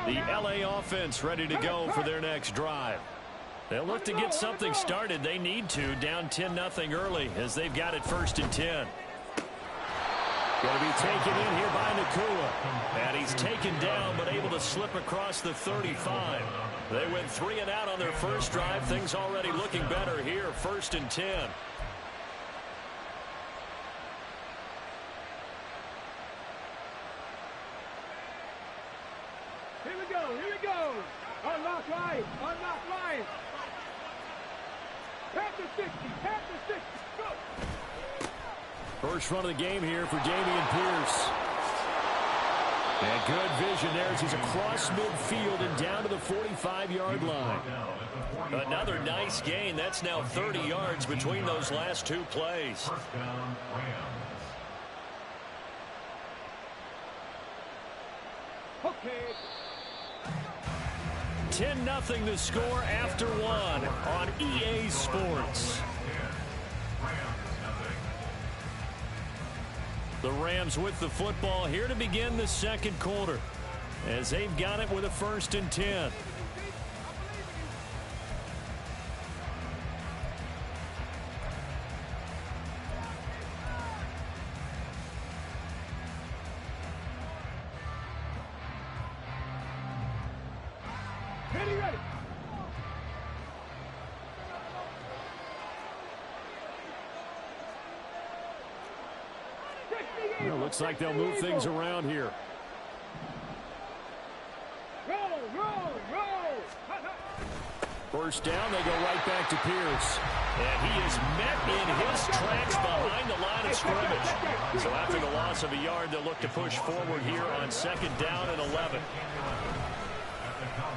The LA offense ready to go for their next drive. They'll look to get something started. They need to, down 10-0 early as they've got it 1st and 10. Going to be taken in here by Nakua. And he's taken down but able to slip across the 35. They went 3 and out on their first drive. Things already looking better here, 1st and 10. Here we go. Unlock line. Panther 60, go. First run of the game here for Dameon Pierce. And good vision there as he's across midfield and down to the 45-yard line. Another nice gain. That's now 30 yards between those last 2 plays. 10-0 the score after 1 on EA Sports. The Rams with the football here to begin the second quarter as they've got it with a 1st and 10. Ready. Well, looks like they'll move things around here. Roll. First down, they go right back to Pierce. And he is met in his tracks behind the line of scrimmage. So after the loss of a yard, they'll look to push forward here on 2nd down and 11. Oh,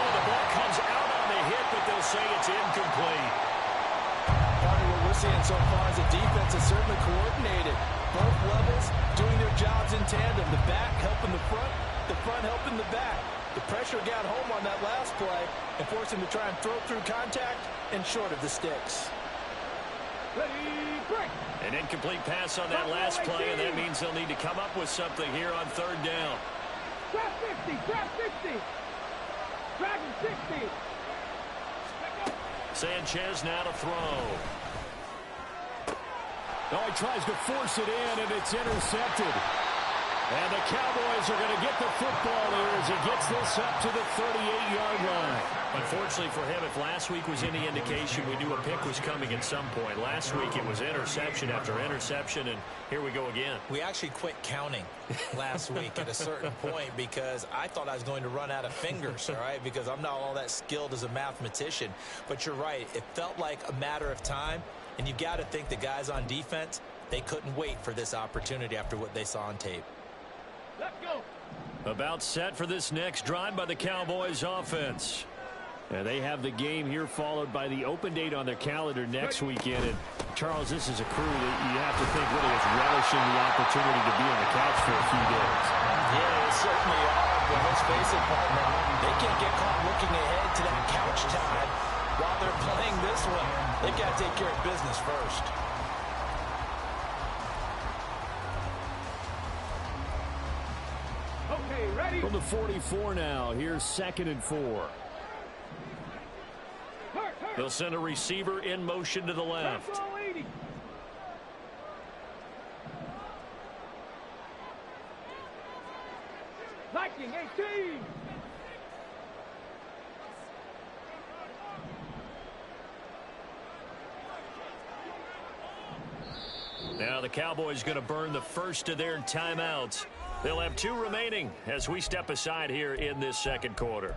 the ball comes out on the hit, but they'll say it's incomplete. Part of what we're seeing so far is the defense is certainly coordinated. Both levels doing their jobs in tandem. The back helping the front helping the back. The pressure got home on that last play and forced him to try and throw through contact and short of the sticks. Ready, break. An incomplete pass on that last play, and that means they'll need to come up with something here on 3rd down. Trap 60. Dragon 60. Sanchez now to throw. Oh, he tries to force it in, and it's intercepted. And the Cowboys are going to get the football here as he gets this up to the 38-yard line. Unfortunately for him, if last week was any indication, we knew a pick was coming at some point. Last week it was interception after interception, and here we go again. We actually quit counting last week at a certain point because I thought I was going to run out of fingers, all right, because I'm not all that skilled as a mathematician. But you're right. It felt like a matter of time, and you've got to think the guys on defense, they couldn't wait for this opportunity after what they saw on tape. Let's go. About set for this next drive by the Cowboys offense. And they have the game here followed by the open date on their calendar next weekend. And Charles, this is a crew that you have to think really is relishing the opportunity to be on the couch for a few days. Yeah, they certainly are. But let's face it, partner, they can't get caught looking ahead to that couch time while they're playing this one. They've got to take care of business first. Okay, ready. From the 44 now, here's 2nd and 4. They'll send a receiver in motion to the left. Lightning 18. Now the Cowboys going to burn the first of their timeouts. They'll have 2 remaining as we step aside here in this second quarter.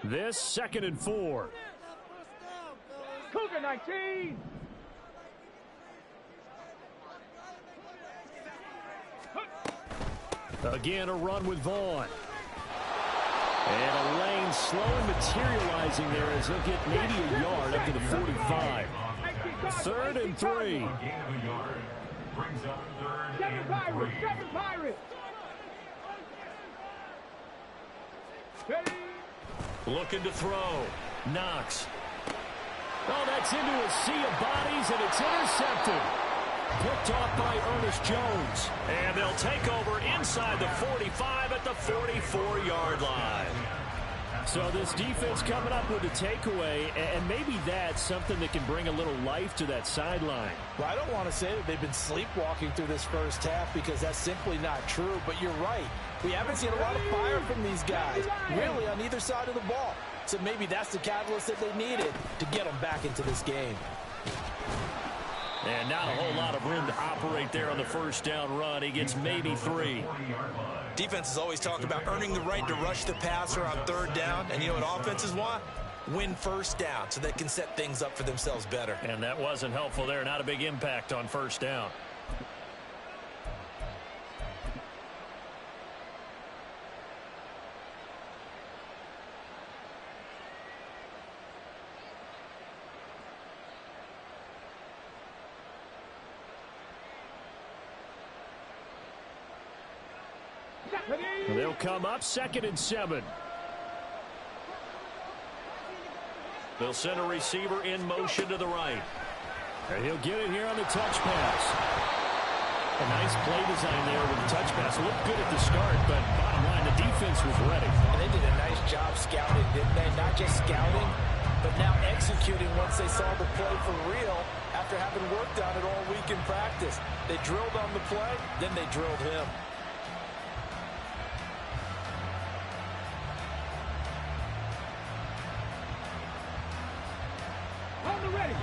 This 2nd and 4. Cougar 19. Again, a run with Vaughn. And a lane slow and materializing there as he'll get maybe a yard up to the 45. 3rd and 3. Seven Pirates. Ready. Looking to throw. Knox. Oh, that's into a sea of bodies, and it's intercepted. Picked off by Ernest Jones. And they'll take over inside the 45 at the 44-yard line. So this defense coming up with a takeaway, and maybe that's something that can bring a little life to that sideline. Well, I don't want to say that they've been sleepwalking through this first half because that's simply not true, but you're right. We haven't seen a lot of fire from these guys, really, on either side of the ball. So maybe that's the catalyst that they needed to get them back into this game. And not a whole lot of room to operate there on the first down run. He gets maybe 3. Defenses always talk about earning the right to rush the passer on third down. And you know what offenses want? Win first down so they can set things up for themselves better. And that wasn't helpful there. Not a big impact on first down. They'll come up 2nd and 7. They'll send a receiver in motion to the right. And he'll get it here on the touch pass. A nice play design there with the touch pass. Looked good at the start, but bottom line, the defense was ready. And they did a nice job scouting, didn't they? Not just scouting, but now executing once they saw the play for real after having worked on it all week in practice. They drilled on the play, then they drilled him.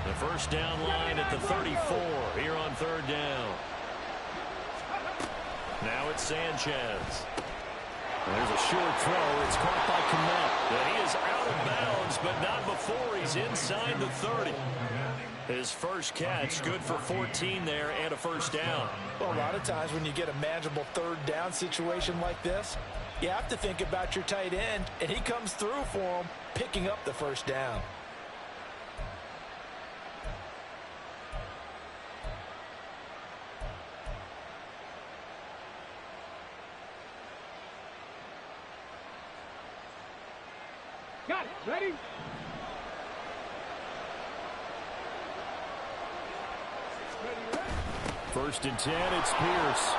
The first down line at the 34 here on third down. Now it's Sanchez. There's a short throw. It's caught by Kmet. And he is out of bounds, but not before he's inside the 30. His first catch, good for 14 there and a first down. Well, a lot of times when you get a manageable third down situation like this, you have to think about your tight end, and he comes through for him, picking up the first down. Got it. Ready? First and 10, it's Pierce.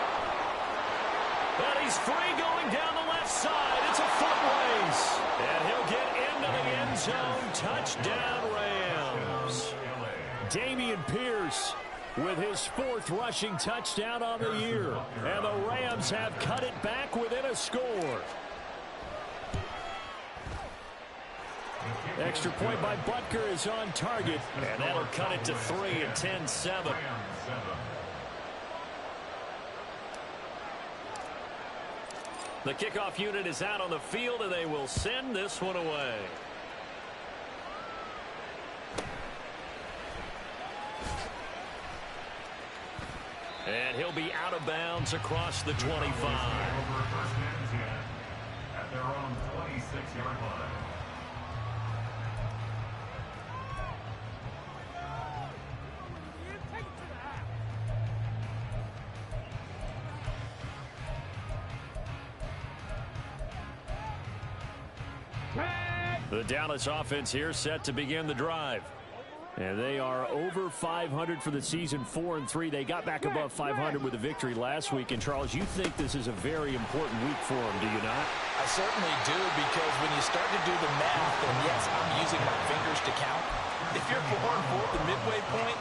And he's free going down the left side. It's a foot race. And he'll get into the end zone. Touchdown, Rams. Dameon Pierce with his 4th rushing touchdown on the year. And the Rams have cut it back within a score. Extra point by Butker is on target, and that'll cut it to 3 and 10-7. The kickoff unit is out on the field, and they will send this one away. And he'll be out of bounds across the 25. At their own 26-yard line. The Dallas offense here set to begin the drive. And they are over 500 for the season, 4-3. They got back above 500 with a victory last week. And, Charles, you think this is a very important week for them, do you not? I certainly do, because when you start to do the math, and yes, I'm using my fingers to count. If you're 4-4 at the midway point,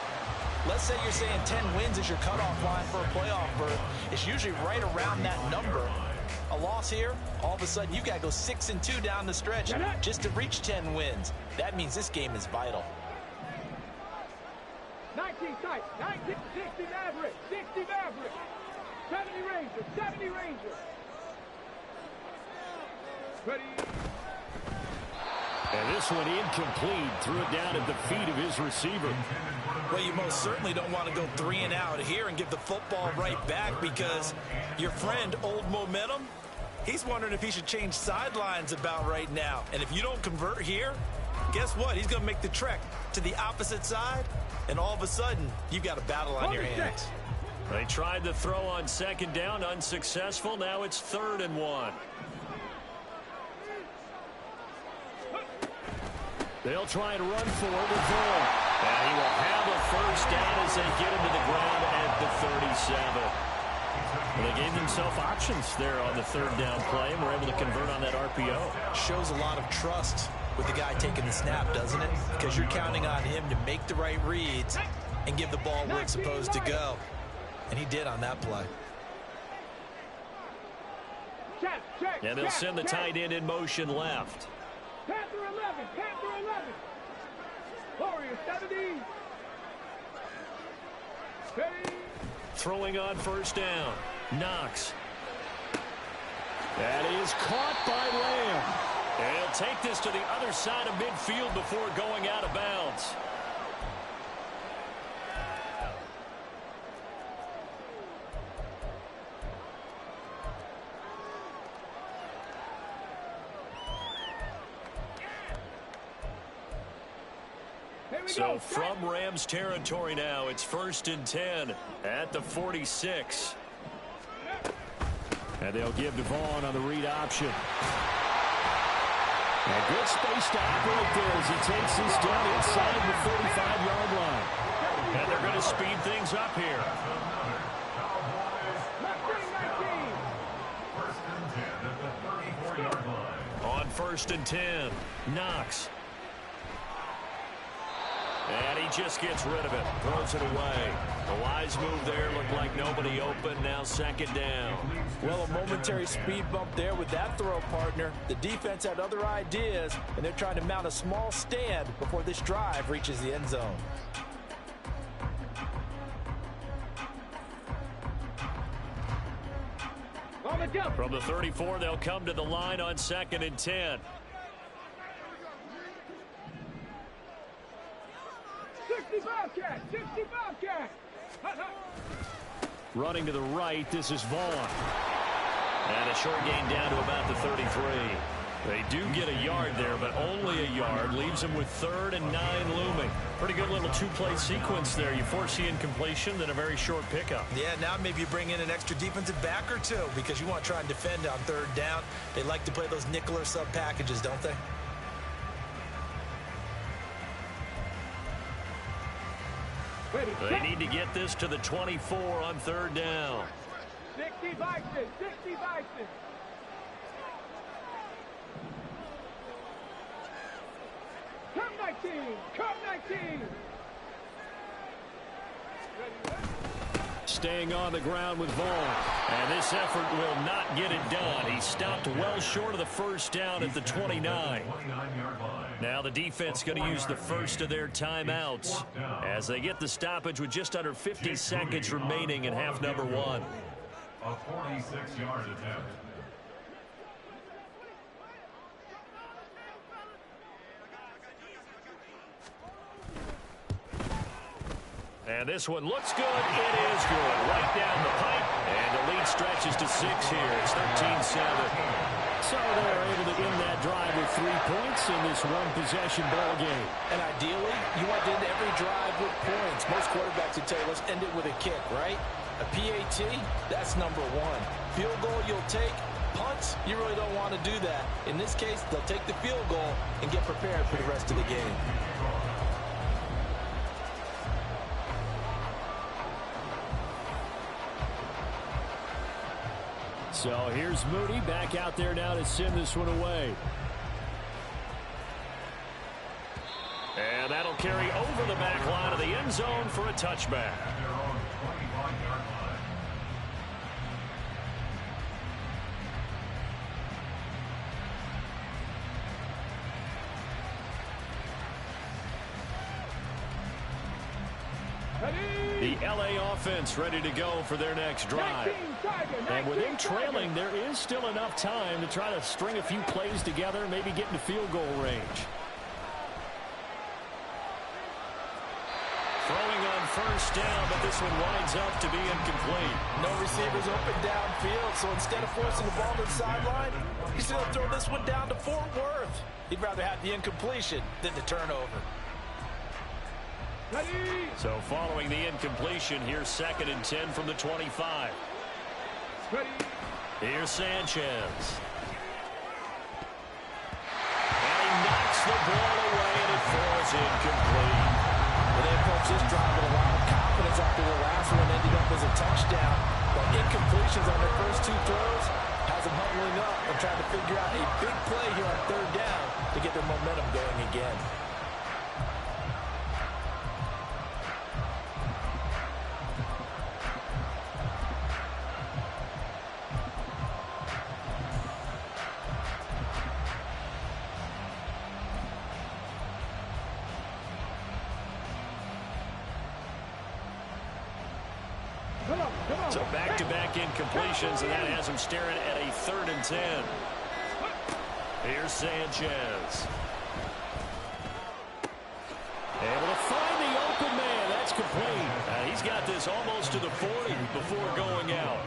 let's say you're saying 10 wins is your cutoff line for a playoff berth. It's usually right around that number. A loss here, all of a sudden you've got to go 6-2 down the stretch just to reach 10 wins. That means this game is vital. 19 tight, 19, 60 Maverick, 60 Maverick, 70 Ranger, 70 Ranger. Ready. And this one incomplete, threw it down at the feet of his receiver. Well, you most certainly don't want to go 3 and out here and give the football right back, because your friend, Old Momentum, he's wondering if he should change sidelines about right now. And if you don't convert here, guess what? He's going to make the trek to the opposite side, and all of a sudden, you've got a battle on your hands. They tried to throw on second down, unsuccessful. Now it's 3rd and 1. They'll try and run for it with Vaughn. And he will have a first down as they get him to the ground at the 37. Well, they gave themselves options there on the third down play and were able to convert on that RPO. Shows a lot of trust with the guy taking the snap, doesn't it? Because you're counting on him to make the right reads and give the ball where it's supposed to go. And he did on that play. And they'll send the tight end in motion left. Panther 11, Panther 11. Warrior 70. Ready. Throwing on first down. Knox. That is caught by Lamb. And he'll take this to the other side of midfield before going out of bounds. So from Rams territory now, it's 1st and 10 at the 46. And they'll give Devon on the read option. And good space to operate there as he takes this down inside the 45-yard line. And they're going to speed things up here. On 1st and 10, Knox. And he just gets rid of it, throws it away. A wise move there, looked like nobody open, now 2nd down. Well, a momentary speed bump there with that throw, partner. The defense had other ideas, and they're trying to mount a small stand before this drive reaches the end zone. From the 34, they'll come to the line on 2nd and 10. 60 Bobcat, 60 Bobcat. Running to the right, this is Vaughn. And a short gain down to about the 33. They do get a yard there, but only a yard. Leaves them with 3rd and 9 looming. Pretty good little two-play sequence there. You force the incompletion, then a very short pickup. Yeah, now maybe you bring in an extra defensive back or two because you want to try and defend on 3rd down. They like to play those nickel or sub packages, don't they? They need to get this to the 24 on 3rd down. 60 Bison, 60 Bison. Come 19, come 19. Staying on the ground with Vaughn. And this effort will not get it done. He stopped well short of the first down at the 29. Now the defense going to use the first of their timeouts as they get the stoppage with just under 50 seconds remaining in half number 1. A 46-yard attempt. And this one looks good. It is good. Right down the pipe. And the lead stretches to 6 here. It's 13-7. So they're able to end that drive with 3 points in this one-possession ball game. And ideally, you want to end every drive with points. Most quarterbacks would tell you, let's end it with a kick, right? A PAT, that's number 1. Field goal you'll take. Punts, you really don't want to do that. In this case, they'll take the field goal and get prepared for the rest of the game. So here's Moody back out there now to send this one away. And that'll carry over the back line of the end zone for a touchback. The LA offense ready to go for their next drive. And with them trailing, there is still enough time to try to string a few plays together, maybe get into field goal range. Throwing on first down, but this one winds up to be incomplete. No receivers open downfield, so instead of forcing the ball to the sideline, he's going to throw this one down to Fort Worth. He'd rather have the incompletion than the turnover. So following the incompletion, here's 2nd and 10 from the 25. Here's Sanchez. And he knocks the ball away, and it incomplete. Well, they approached this drive with a lot of confidence after their last one ended up as a touchdown. But incompletions on their first two throws has them huddling up and trying to figure out a big play here on third down to get their momentum going again. So back-to-back incompletions, and that has him staring at a 3rd and 10. Here's Sanchez. Able to find the open man. That's complete. He's got this almost to the 40 before going out.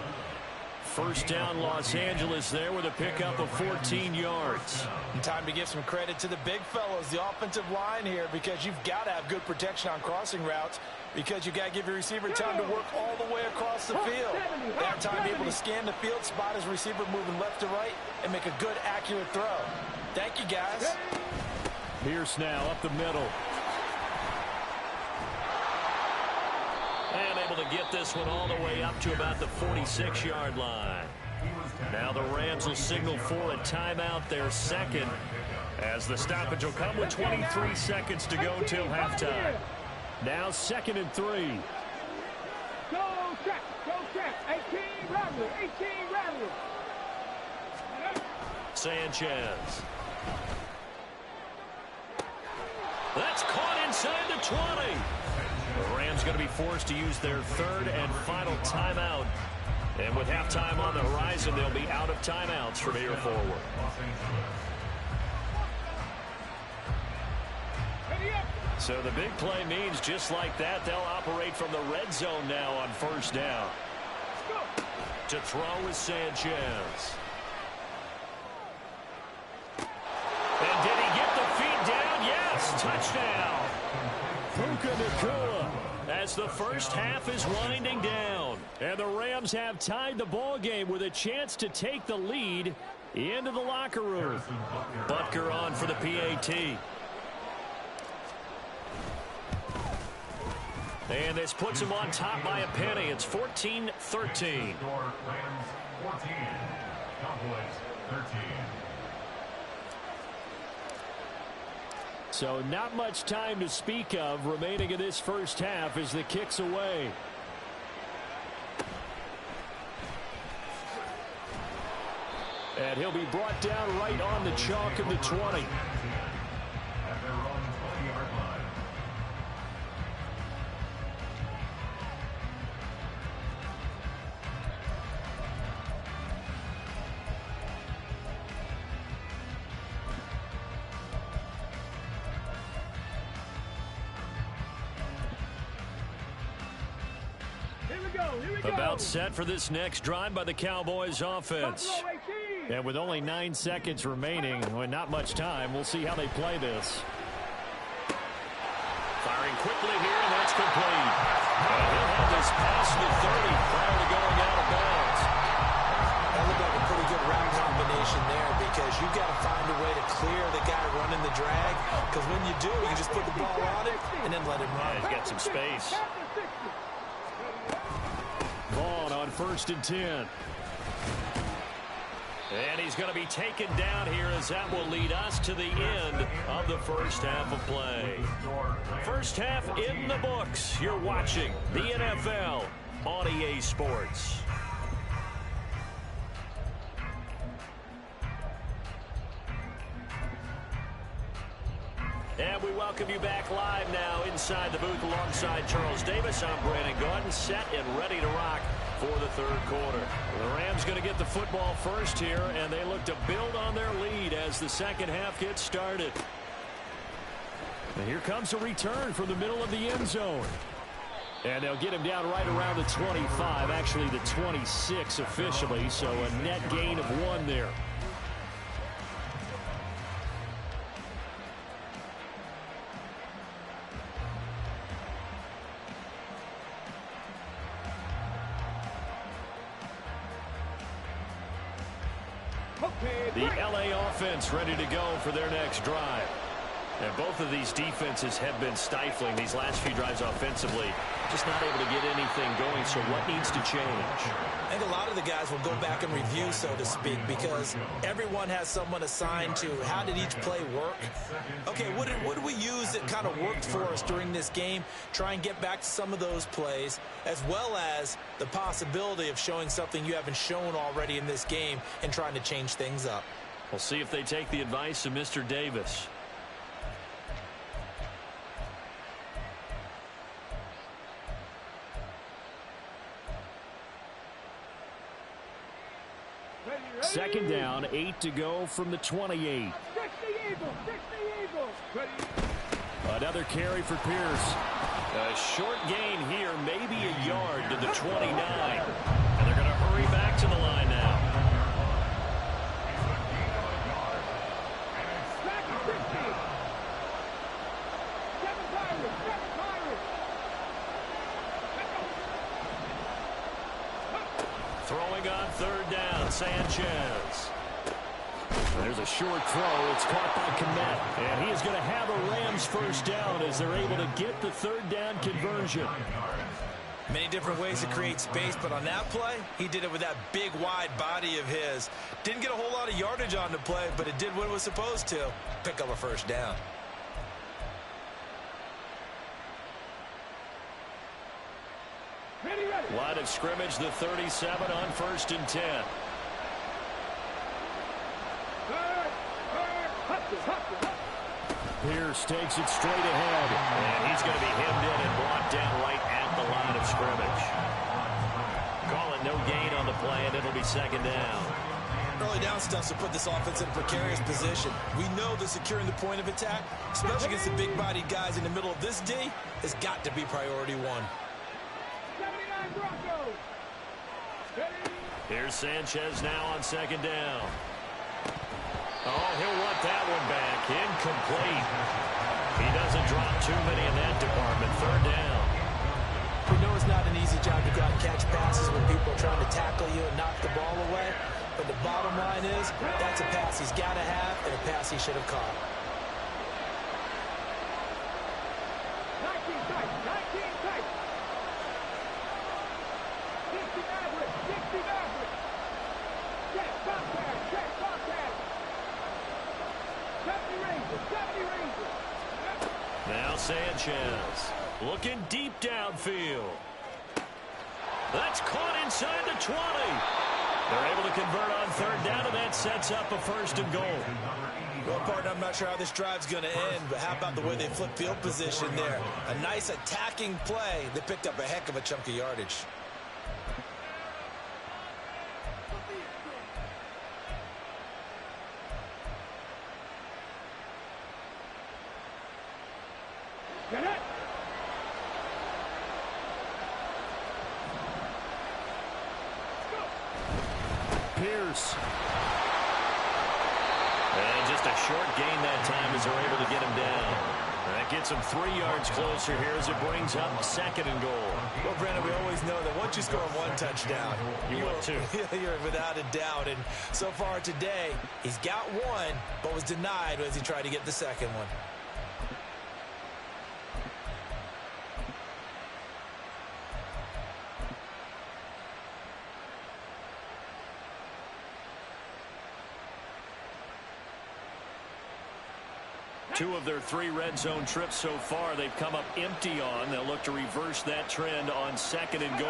First down, Los Angeles there with a pickup of 14 yards. And time to give some credit to the big fellows, the offensive line here, because you've got to have good protection on crossing routes, because you've got to give your receiver time to work all the way across the field. They have time able to scan the field, spot his receiver moving left to right, and make a good, accurate throw. Thank you, guys. Pierce now up the middle. And able to get this one all the way up to about the 46-yard line. Now the Rams will signal for a timeout, their second, as the stoppage will come with 23 seconds to go till halftime. Now 2nd and 3. Go check, 18 Rattler, 18 Rattler. Sanchez. That's caught inside the 20. The Rams going to be forced to use their 3rd and final timeout. And with halftime on the horizon, they'll be out of timeouts from here forward. So the big play means just like that, they'll operate from the red zone now on 1st down. To throw is Sanchez. And did he get the feet down? Yes, touchdown. Puka Nacua as the first half is winding down. And the Rams have tied the ball game with a chance to take the lead into the locker room. Butker on for the PAT. And this puts him on top by a penny. It's 14-13. 14, Cowboys 13. So not much time to speak of remaining in this first half as the kick's away. And he'll be brought down right on the chalk of the 20. At their own 20-yard line. About set for this next drive by the Cowboys offense. And with only 9 seconds remaining, with not much time, we'll see how they play this. Firing quickly here, and that's complete. And he'll have this past the 30 prior to going out of bounds. That looked like a pretty good route combination there, because you've got to find a way to clear the guy running the drag, because when you do, you just put the ball on it and then let him run. Yeah, he's got some space. Vaughn on 1st and 10. And he's going to be taken down here, as that will lead us to the end of the first half of play. First half in the books. You're watching the NFL on EA Sports. And we welcome you back live now inside the booth alongside Charles Davis. I'm Brandon Gordon, set and ready to rock for the 3rd quarter. The Rams going to get the football first here, and they look to build on their lead as the second half gets started. And here comes a return from the middle of the end zone. And they'll get him down right around the 25, actually the 26 officially, so a net gain of 1 there. The LA offense ready to go for their next drive. And both of these defenses have been stifling these last few drives offensively. Just not able to get anything going, so what needs to change? I think a lot of the guys will go back and review, so to speak, because everyone has someone assigned to how did each play work. Okay, what did we use that kind of worked for us during this game? Try and get back to some of those plays, as well as the possibility of showing something you haven't shown already in this game and trying to change things up. We'll see if they take the advice of Mr. Davis. Second down, 8 to go from the 28. 60 Eagles, 60 Eagles. Another carry for Pierce. A short gain here, maybe a yard to the 29. And they're going to hurry back to the line now. Back to 60. 7 Pirates, 7 Pirates. Throwing on third down, Sanchez. There's a short throw. It's caught by Kmet. And he is going to have a Rams first down as they're able to get the third down conversion. Many different ways to create space, but on that play, he did it with that big, wide body of his. Didn't get a whole lot of yardage on the play, but it did what it was supposed to. Pick up a first down. Ready, ready. Line of scrimmage, the 37 on 1st and 10. Pierce takes it straight ahead. And he's going to be hemmed in and brought down right at the line of scrimmage. Call it no gain on the play, and it'll be second down. Early down stuff to put this offense in a precarious position. We know that securing the point of attack, especially against the big-bodied guys in the middle of this D, has got to be priority one. 79 Broncos. Ready. Here's Sanchez now on second down. Oh, he'll want that one back. Incomplete. He doesn't drop too many in that department. Third down. We know it's not an easy job to go out and catch passes when people are trying to tackle you and knock the ball away. But the bottom line is, that's a pass he's got to have and a pass he should have caught. 19 tight, 19 tight. 60 Maverick, 60 Maverick. Check, contact, check, contact. 70 Rangers, 70 Rangers. Now Sanchez looking deep downfield. That's caught inside the 20. They're able to convert on third down, and that sets up a 1st and goal. Well, partner, I'm not sure how this drive's going to end, but how about the way they flip field position there? A nice attacking play. They picked up a heck of a chunk of yardage. Get it. Pierce. And just a short gain that time as they're able to get him down. That gets them 3 yards closer here as it brings up 2nd and goal. Well, Brandon, we always know that once you score one touchdown, You want two. You're without a doubt. And so far today, he's got one, but was denied as he tried to get the second one. Two of their 3 red zone trips so far they've come up empty on. They'll look to reverse that trend on 2nd and goal.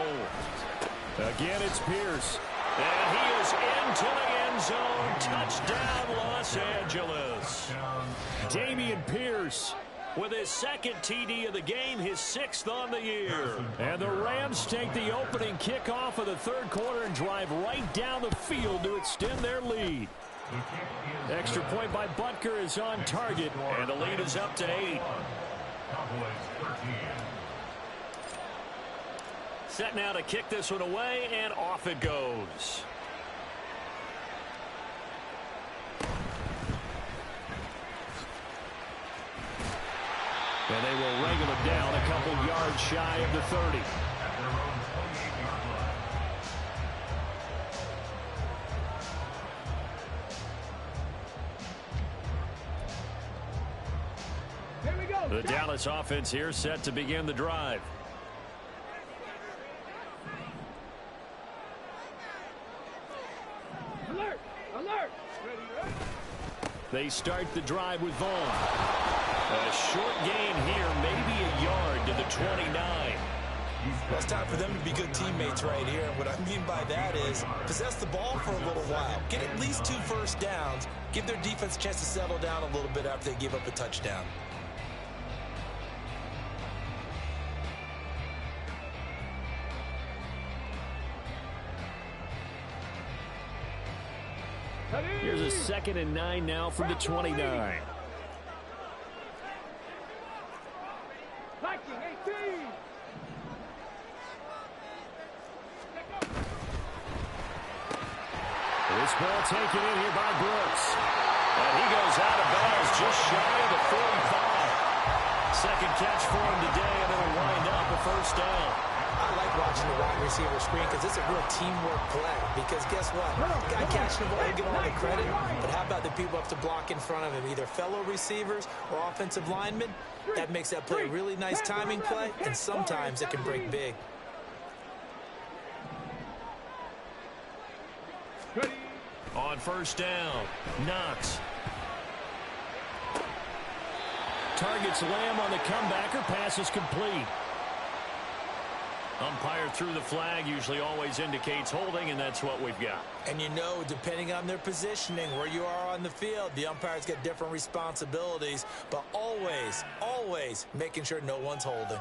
Again, it's Pierce. And he is into the end zone. Touchdown, Los Angeles. Dameon Pierce. With his 2nd TD of the game, his 6th on the year. And the Rams take the opening kickoff of the 3rd quarter and drive right down the field to extend their lead. Extra point by Butker is on target, and the lead is up to 8. Set now to kick this one away, and off it goes. And they will wrangle it down a couple yards shy of the 30. The Dallas offense here set to begin the drive. Alert! Alert! They start the drive with Vaughn. A short gain here, maybe a yard to the 29. Well, it's time for them to be good teammates right here. And what I mean by that is possess the ball for a little while. Get at least 2 first downs. Give their defense a chance to settle down a little bit after they give up a touchdown. Here's a 2nd and 9 now from the 29. Viking 18. This ball taken in here by Brooks. And he goes out of bounds just shy of the 45. Second catch for him today, and it'll wind up a first down. I like watching the wide receiver screen because it's a real teamwork play. Because guess what? The guy catching the ball, he'll get all the credit. But how about the people up to block in front of him, either fellow receivers or offensive linemen? That makes that play a really nice timing play, and sometimes it can break big. On first down, Knox. Targets Lamb on the comebacker. Pass is complete. Umpire threw the flag, usually always indicates holding, and that's what we've got. And you know, depending on their positioning, where you are on the field, the umpires get different responsibilities, but always, always making sure no one's holding.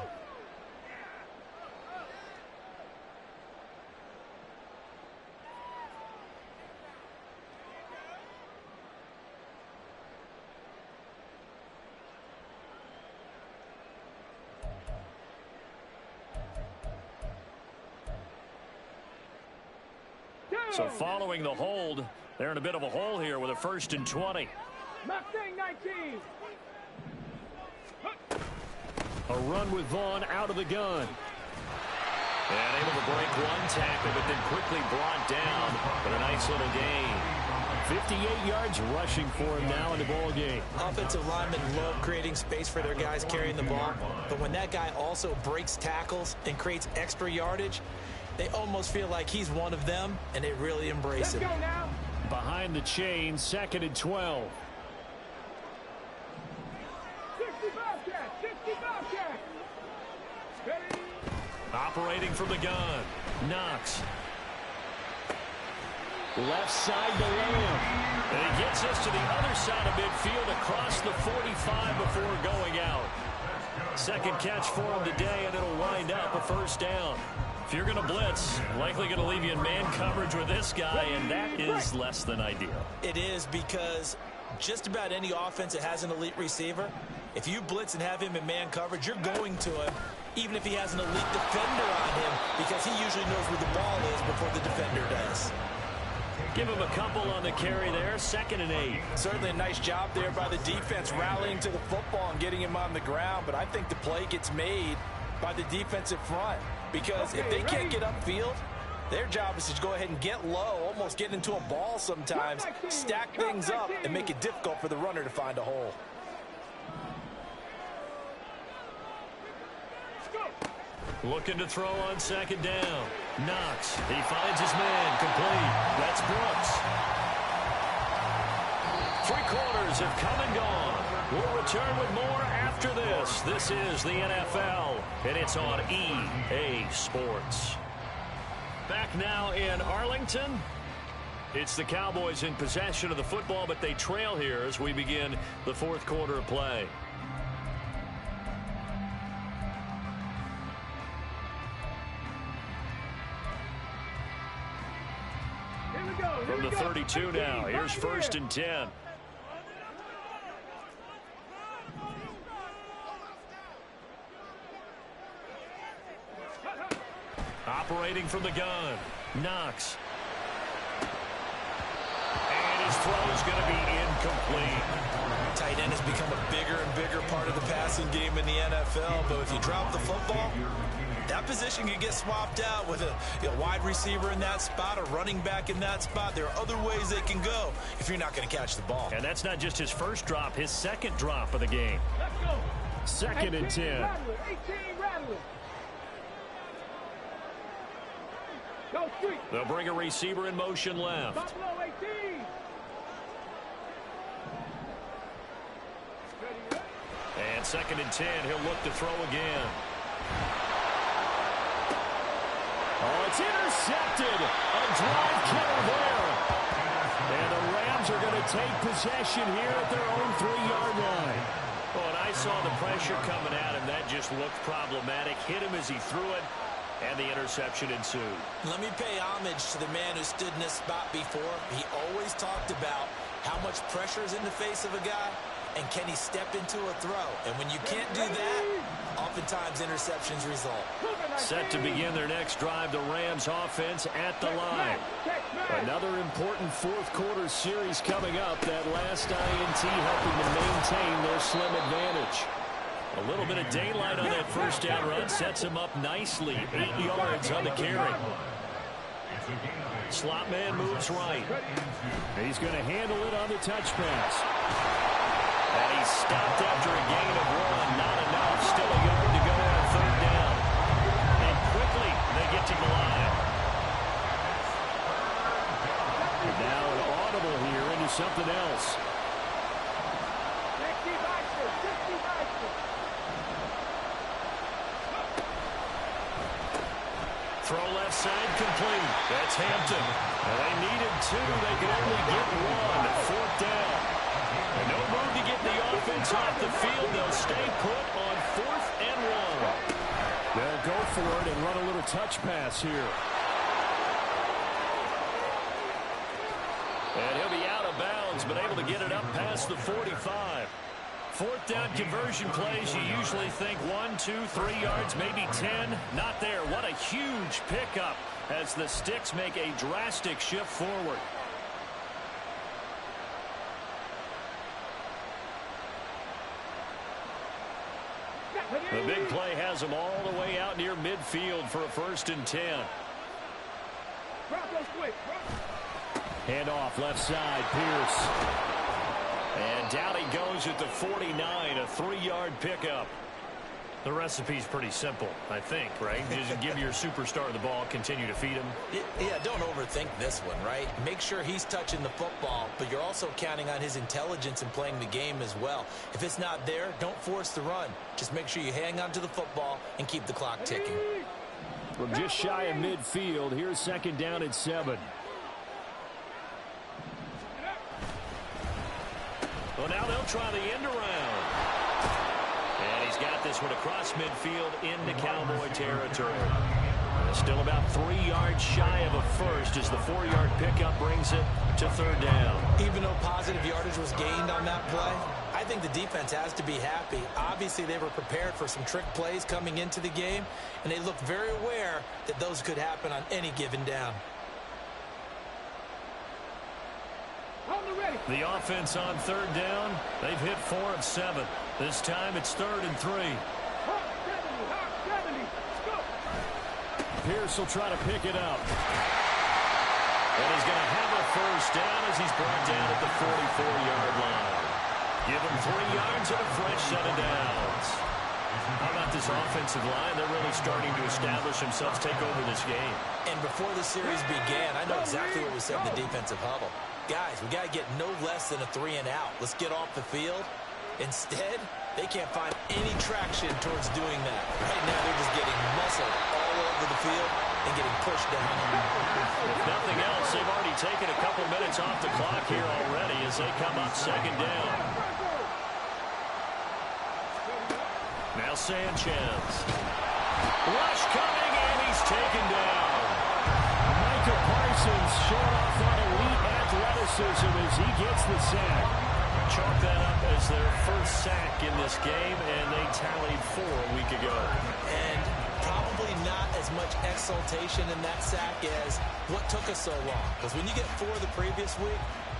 So following the hold, they're in a bit of a hole here with a 1st and 20. Mustang 19. A run with Vaughn out of the gun. And able to break one tackle, but then quickly brought down for a nice little gain. 58 yards rushing for him now in the ball game. Offensive linemen love creating space for their guys carrying the ball, but when that guy also breaks tackles and creates extra yardage, they almost feel like he's one of them, and they really embrace it. Let's go now. Behind the chain, 2nd and 12. 65 cat. 65 cat. Ready. Operating from the gun, Knox. Left side to Lamb. And he gets us to the other side of midfield across the 45 before going out. Second catch for him today, and it'll wind up a first down. If you're going to blitz, likely going to leave you in man coverage with this guy, and that is less than ideal. It is, because just about any offense that has an elite receiver, if you blitz and have him in man coverage, you're going to him, even if he has an elite defender on him, because he usually knows where the ball is before the defender does. Give him a couple on the carry there, 2nd and 8. Certainly a nice job there by the defense rallying to the football and getting him on the ground, but I think the play gets made by the defensive front, because if they can't get upfield, their job is to go ahead and get low, almost get into a ball sometimes, stack things up, and make it difficult for the runner to find a hole. Looking to throw on 2nd down. Knox, he finds his man, complete. That's Brooks. 3 quarters have come and gone. We'll return with more after this. This is the NFL, and it's on EA Sports. Back now in Arlington. It's the Cowboys in possession of the football, but they trail here as we begin the 4th quarter of play. From the 32 now, here's 1st and 10. Operating from the gun, Knox. And his throw is going to be incomplete. Tight end has become a bigger and bigger part of the passing game in the NFL, but if you drop the football, that position can get swapped out with a wide receiver in that spot, a running back in that spot. There are other ways they can go if you're not going to catch the ball. And that's not just his first drop, his 2nd drop of the game. Let's go. 2nd and 10. 18 rattling. Go street. They'll bring a receiver in motion left. Buffalo 18. And 2nd and 10, he'll look to throw again. Oh, it's intercepted. A drive killer there. And the Rams are going to take possession here at their own 3-yard line. Well, and I saw the pressure coming at him. That just looked problematic. Hit him as he threw it, and the interception ensued. Let me pay homage to the man who stood in this spot before. He always talked about how much pressure is in the face of a guy, and can he step into a throw? And when you can't do that, oftentimes interceptions result. Set to begin their next drive, the Rams offense at the line. Another important fourth-quarter series coming up. That last INT helping to maintain their slim advantage. A little bit of daylight on that first down run sets him up nicely. 8 yards on the carry. Slot man moves right. He's going to handle it on the touch pass. And he's stopped after a gain of 1. Not enough. Still a yard to go on 3rd down. And quickly they get to the line. And now an audible here into something else. 60 Throw left side complete. That's Hampton. Well, they needed 2. They could only get 1. 4th down. And no move to get the offense off the field. They'll stay put on 4th and 1. They'll go for it and run a little touch pass here. And he'll be out of bounds, but able to get it up past the 45. 4th down conversion plays, you usually think 1, 2, 3 yards, maybe 10. Not there. What a huge pickup as the Sticks make a drastic shift forward. The big play has them all the way out near midfield for a 1st and 10. Hand off left side, Pierce. And down he goes at the 49, a 3-yard pickup. The recipe's pretty simple, I think, right? Just give your superstar the ball, continue to feed him. Yeah, don't overthink this one, right? Make sure he's touching the football, but you're also counting on his intelligence in playing the game as well. If it's not there, don't force the run. Just make sure you hang on to the football and keep the clock ticking. From just shy of midfield, here's 2nd down and 7. Well, now they'll try the end around. And he's got this one across midfield into Cowboy territory. Still about 3 yards shy of a first as the 4-yard pickup brings it to 3rd down. Even though positive yardage was gained on that play, I think the defense has to be happy. Obviously, they were prepared for some trick plays coming into the game, and they looked very aware that those could happen on any given down. The offense on 3rd down, they've hit 4 of 7. This time it's 3rd and 3. Pierce will try to pick it up. And he's going to have a 1st down as he's brought down at the 44-yard line. Give him 3 yards and a fresh set of downs. How about this offensive line? They're really starting to establish themselves, take over this game. And before the series began, I know exactly what we said in the defensive huddle. Guys, we got to get no less than a 3 and out. Let's get off the field. Instead, they can't find any traction towards doing that. Right now, they're just getting muscle all over the field and getting pushed down. If nothing else, they've already taken a couple minutes off the clock here already as they come up 2nd down. Now Sanchez. Rush coming, and he's taken down. Micah Parsons showing off that elite athleticism as he gets the sack. Chalk that up as their first sack in this game, and they tallied 4 a week ago. And probably not as much exultation in that sack as what took us so long. Because when you get 4 the previous week,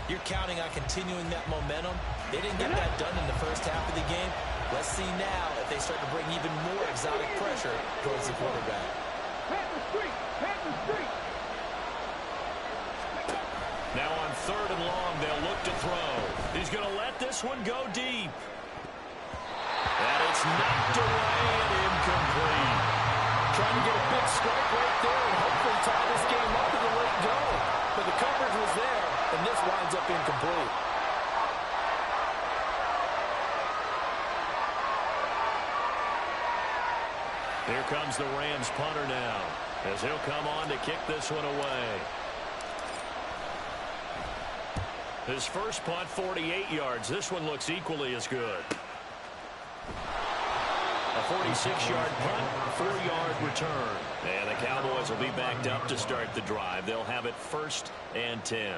you're counting on continuing that momentum. They didn't get that done in the first half of the game. Let's see now if they start to bring even more exotic pressure towards the quarterback. Now on 3rd and long, they'll look to throw. He's going to let this one go deep. And it's It's knocked away and incomplete. Trying to get a big strike right there and hopefully tie this game up in the late go. But the coverage was there, and this winds up incomplete. Here comes the Rams punter now, as he'll come on to kick this one away. His first punt, 48 yards. This one looks equally as good. A 46-yard punt, 4-yard return. And the Cowboys will be backed up to start the drive. They'll have it 1st and 10.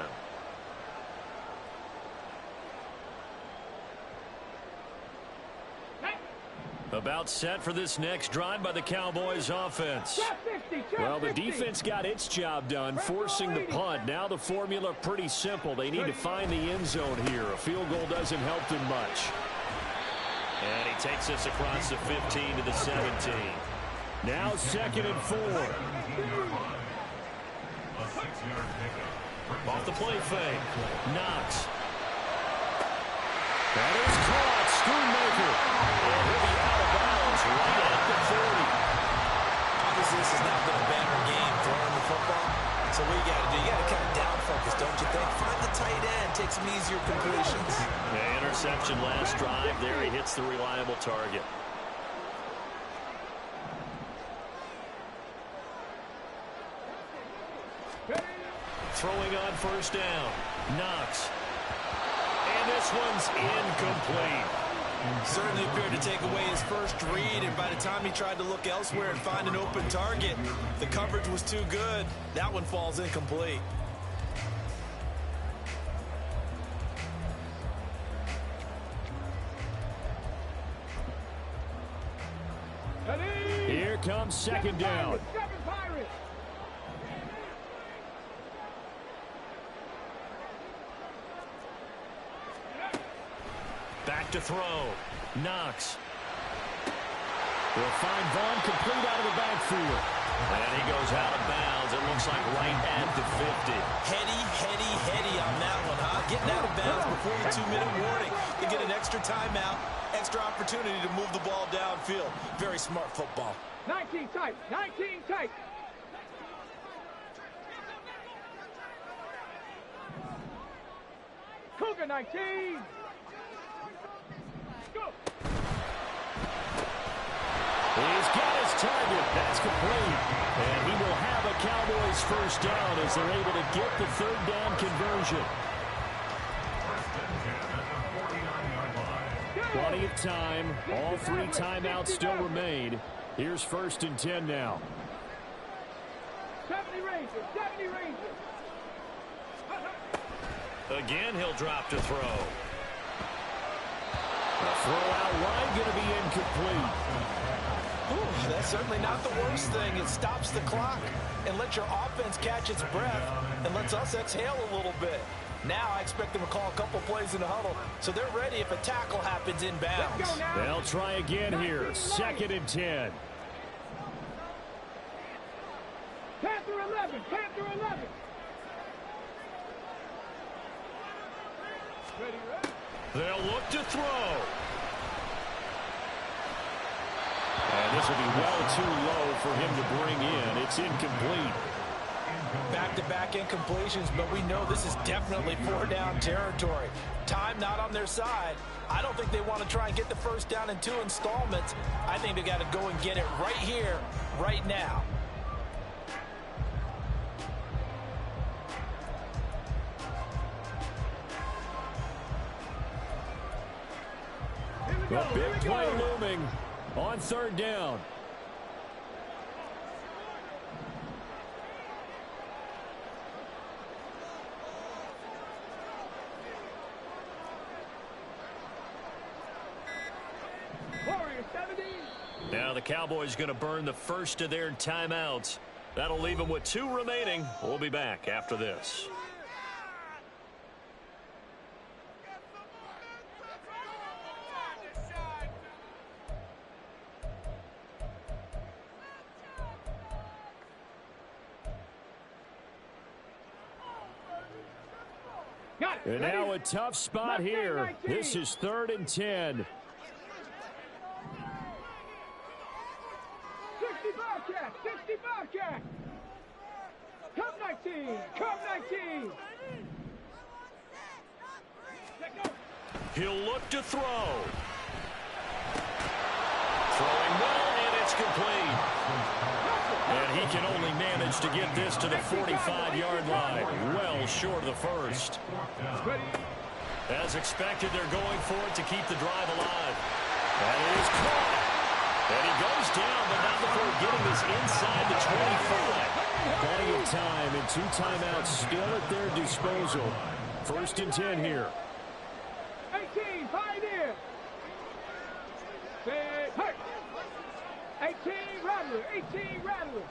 About set for this next drive by the Cowboys offense. Well, the defense got its job done, forcing the punt. Now the formula pretty simple. They need to find the end zone here. A field goal doesn't help them much. And he takes us across the 15 to the 17. Now 2nd and 4. Off the play fake. Knox. That is caught. Schoonmaker. And he'll be out of bounds right at the 40. Obviously, this has not been a banner game throwing the football. So what you got to do, you got to kind of down focus, don't you think? Find the tight end, take some easier completions. Yeah, interception last drive. There he hits the reliable target. Throwing on 1st down. Knox. And this one's incomplete. Certainly appeared to take away his first read, and by the time he tried to look elsewhere and find an open target, the coverage was too good. That one falls incomplete. Here comes 2nd down. Back to throw. Knox. Will find Vaughn complete out of the backfield. And he goes out of bounds. It looks like right at the 50. Heady on that one, huh? Getting out of bounds before the 2-minute warning. They get an extra timeout, extra opportunity to move the ball downfield. Very smart football. 19 tight. 19 tight. Cougar 19. He's got his target. That's complete. And he will have a Cowboys 1st down as they're able to get the 3rd down conversion. Plenty of time. All 3 timeouts still remain. Here's 1st and 10 now. 70 Rangers. 70 Rangers. Again, he'll drop to throw. The throw out wide going to be incomplete. Ooh, that's certainly not the worst thing. It stops the clock and lets your offense catch its breath and lets us exhale a little bit. Now I expect them to call a couple plays in the huddle, so they're ready if a tackle happens inbounds. They'll try again here. 2nd and 10. Panther 11. Panther 11. Ready, ready. They'll look to throw. And this will be well too low for him to bring in. It's incomplete. Back-to-back incompletions, but we know this is definitely 4-down territory. Time not on their side. I don't think they want to try and get the 1st down in 2 installments. I think they got to go and get it right here, right now. A big play looming on 3rd down. Now the Cowboys going to burn the 1st of their timeouts. That'll leave them with 2 remaining. We'll be back after this. And now a tough spot here. This is 3rd and 10. Bobcat, 60 Bobcat. Come 19, come 19. He'll look to throw. Throwing well, and it's complete. And he can only manage to get this to the 45-yard line. Well short of the first. As expected, they're going for it to keep the drive alive. That is caught. And he goes down, but not before getting this inside the 25. Plenty of time and 2 timeouts still at their disposal. 1st and 10 here. 18, Pioneer. Hey, 18, Rattler, 18, Rattler.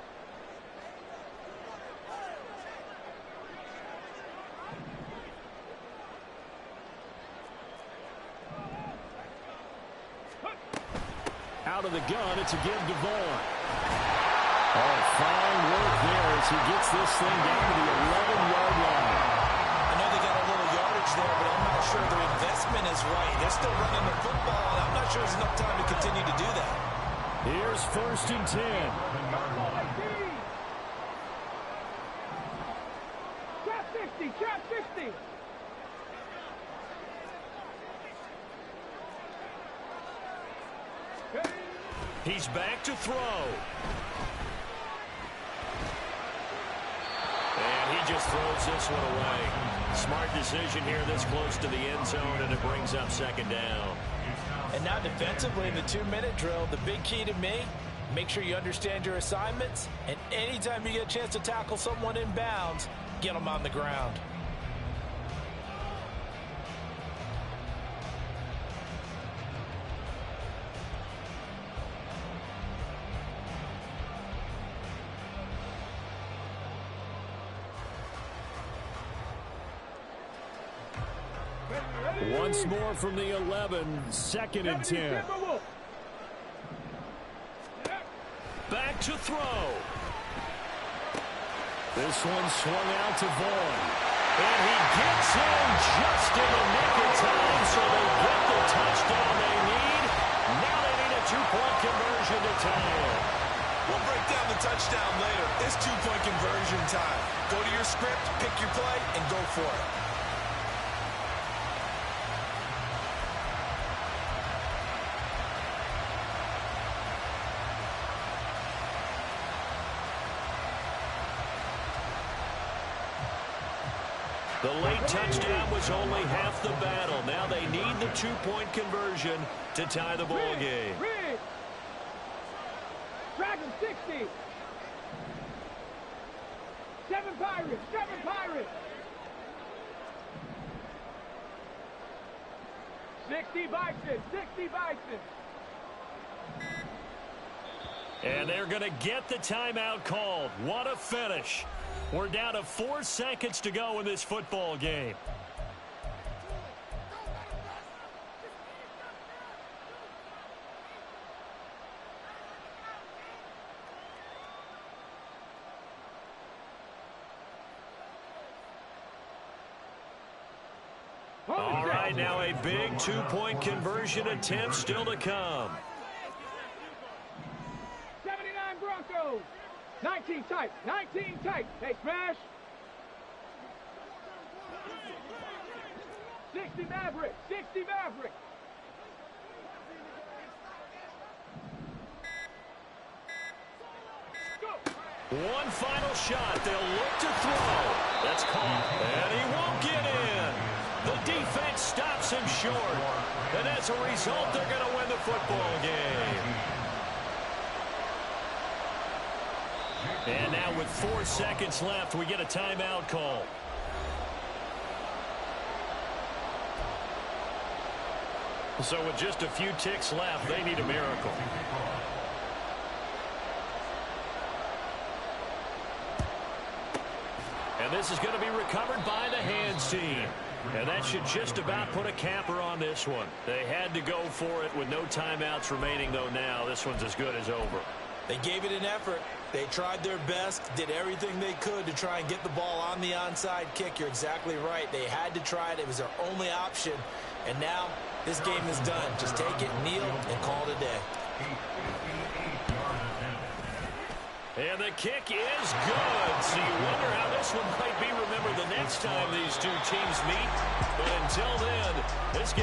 Out of the gun, it's again Devon. Oh, fine work there as he gets this thing down to the 11-yard line. I know they got a little yardage there, but I'm not sure their investment is right. They're still running the football, and I'm not sure there's enough time to continue to do that. Here's 1st and 10. Trap 60, trap 60. He's back to throw. And he just throws this one away. Smart decision here this close to the end zone, and it brings up 2nd down. And now defensively in the 2-minute drill, the big key to me, make sure you understand your assignments, and anytime you get a chance to tackle someone in bounds, get them on the ground. Once more from the 11, 2nd and 10. Back to throw. This one swung out to Vaughn. And he gets in just in the nick of time, so they get the touchdown they need. Now they need a 2-point conversion to tie it. We'll break down the touchdown later. It's 2-point conversion time. Go to your script, pick your play, and go for it. The late touchdown was only half the battle. Now they need the 2-point conversion to tie the ball game. Dragon 60. 7 Pirates, 7 Pirates. 60 Bison, 60 Bison. And they're going to get the timeout called. What a finish. We're down to 4 seconds to go in this football game. All right, now a big 2-point conversion attempt still to come. 79 Broncos. 19 tight, 19 tight. Hey, smash. 60 Maverick, 60 Maverick. Go. One final shot. They'll look to throw. That's caught, and he won't get in. The defense stops him short. And as a result, they're going to win the football game. And now with 4 seconds left, we get a timeout call. So with just a few ticks left, they need a miracle. And this is going to be recovered by the hands team. And that should just about put a capper on this one. They had to go for it with no timeouts remaining, though now this one's as good as over. They gave it an effort. They tried their best, did everything they could to try and get the ball on the onside kick. You're exactly right. They had to try it. It was their only option. And now this game is done. Just take it, kneel, and call it a day. And the kick is good. So you wonder how this one might be remembered the next time these two teams meet. But until then, this game